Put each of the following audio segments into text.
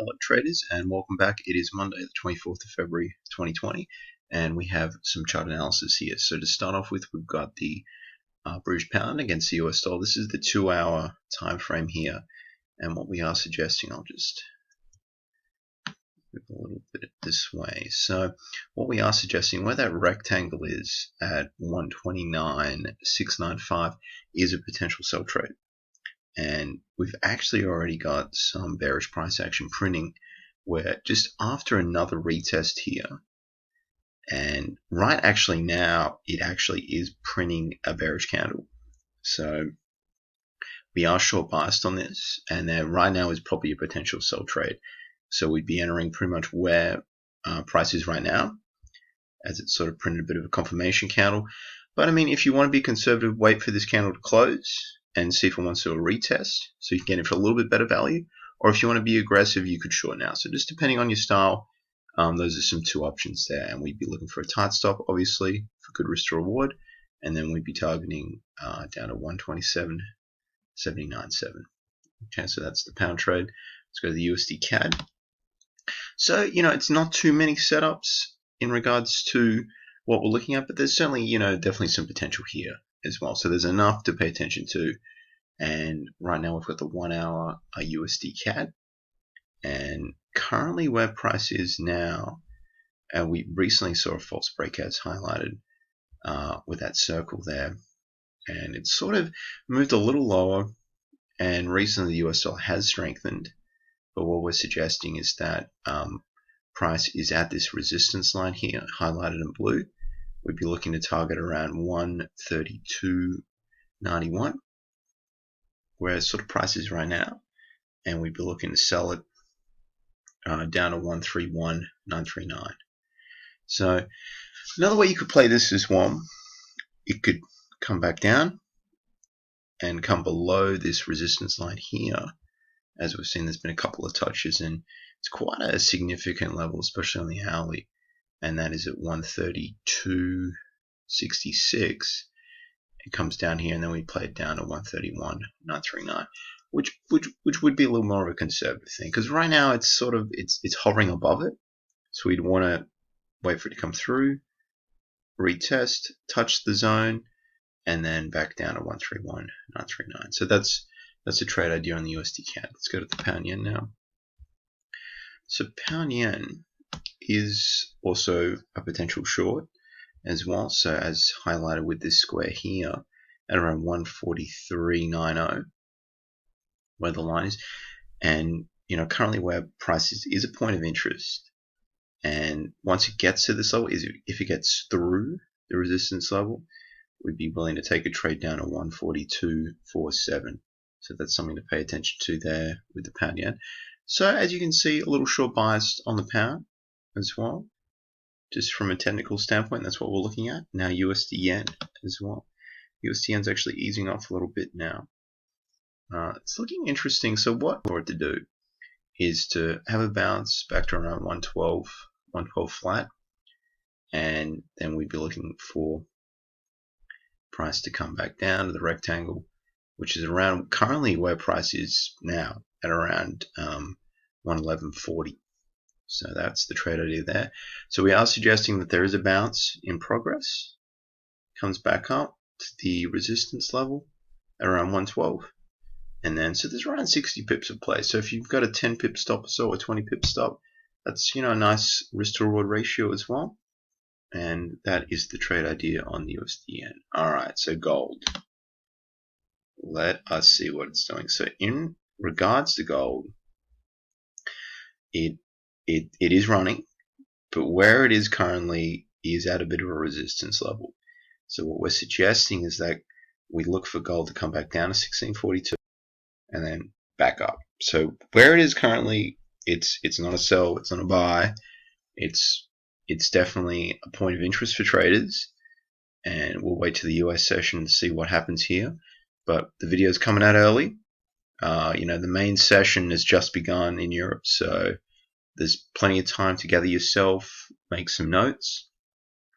Hello traders, and welcome back. It is Monday the 24th of February 2020, and we have some chart analysis here. So to start off with, we've got the British pound against the US dollar. This is the 2-hour time frame here, and what we are suggesting, I'll just move a little bit this way. So what we are suggesting, where that rectangle is at 129.695, is a potential sell trade. And we've actually already got some bearish price action printing where just after another retest here, and right actually now it actually is printing a bearish candle. So we are short biased on this, and there right now is probably a potential sell trade. So we'd be entering pretty much where price is right now, as it's sort of printed a bit of a confirmation candle. But I mean, if you want to be conservative, wait for this candle to close and see if it wants to do a retest, so you can get it for a little bit better value. Or if you want to be aggressive, you could short now. So just depending on your style, those are some two options there. And we'd be looking for a tight stop, obviously, for good risk to reward. And then we'd be targeting down to 127.797. Okay, so that's the pound trade. Let's go to the USDCAD. So, it's not too many setups in regards to what we're looking at, but there's certainly, definitely some potential here as well. So there's enough to pay attention to. And right now we've got the 1 hour USDCAD, and currently where price is now, and we recently saw a false breakouts highlighted with that circle there, and it sort of moved a little lower, and recently the US dollar has strengthened. But what we're suggesting is that price is at this resistance line here, highlighted in blue. We'd be looking to target around 132.91, where sort of price is right now, and we'd be looking to sell it down to 131.939. So another way you could play this is one, it could come back down and come below this resistance line here. As we've seen, there's been a couple of touches, and it's quite a significant level, especially on the hourly, and that is at 132.66. It comes down here, and then we play it down to 131.939, which would be a little more of a conservative thing, because right now it's sort of it's hovering above it. So we'd want to wait for it to come through, retest, touch the zone, and then back down to 131.939. So that's a trade idea on the USDCAD. Let's go to the pound yen now. So pound yen is also a potential short as well. So as highlighted with this square here at around 143.90, where the line is, and currently where price is a point of interest. And once it gets to this level, if it gets through the resistance level, we'd be willing to take a trade down to 142.47. So that's something to pay attention to there with the pound yen. So as you can see, a little short biased on the pound as well. Just from a technical standpoint, that's what we're looking at. Now USD yen as well. USD yen's actually easing off a little bit now. It's looking interesting. So what we're to do is to have a bounce back to around 112 flat, and then we'd be looking for price to come back down to the rectangle, which is around currently where price is now at around 111.40. So that's the trade idea there. So we are suggesting that there is a bounce in progress, comes back up to the resistance level at around 112, and then so there's around 60 pips of play. So if you've got a 10 pip stop or so, or 20 pip stop, that's a nice risk to reward ratio as well. And that is the trade idea on the USD yen. All right, so gold. Let us see what it's doing. So in regards to gold, it is running, but where it is currently is at a bit of a resistance level. So what we're suggesting is that we look for gold to come back down to 1642 and then back up. So where it is currently, it's not a sell, it's not a buy. It's definitely a point of interest for traders, and we'll wait to the US session to see what happens here. But the video is coming out early. The main session has just begun in Europe, so there's plenty of time to gather yourself, make some notes.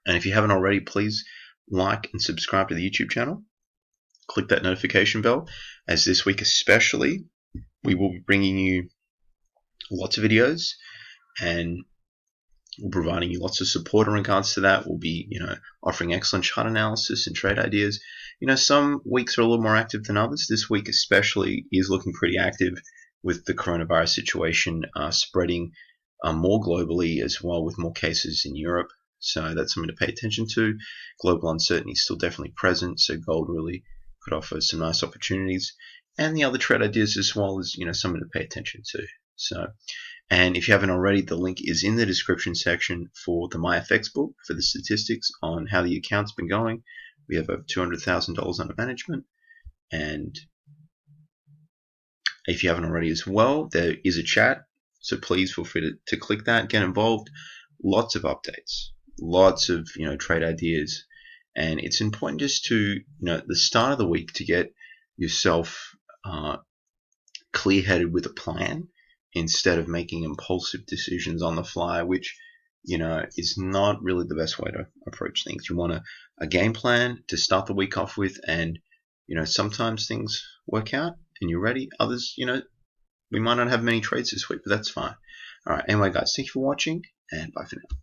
And if you haven't already, please like and subscribe to the YouTube channel. Click that notification bell, as this week especially, we will be bringing you lots of videos, and we're providing you lots of support in regards to that. We'll be, offering excellent chart analysis and trade ideas. Some weeks are a little more active than others. This week especially is looking pretty active with the coronavirus situation spreading more globally, as well with more cases in Europe. So that's something to pay attention to. Global uncertainty is still definitely present, so gold really could offer some nice opportunities. And the other trade ideas as well is, something to pay attention to. So, and if you haven't already, the link is in the description section for the MyFX book for the statistics on how the account's been going. We have over $200,000 under management. And if you haven't already as well, there is a chat. So please feel free to click that, get involved. Lots of updates, lots of trade ideas. And it's important just to, at the start of the week, to get yourself clear-headed with a plan instead of making impulsive decisions on the fly, which is not really the best way to approach things. You want a game plan to start the week off with, and sometimes things work out and you're ready. Others, we might not have many trades this week, but that's fine. All right, anyway guys, thank you for watching, and bye for now.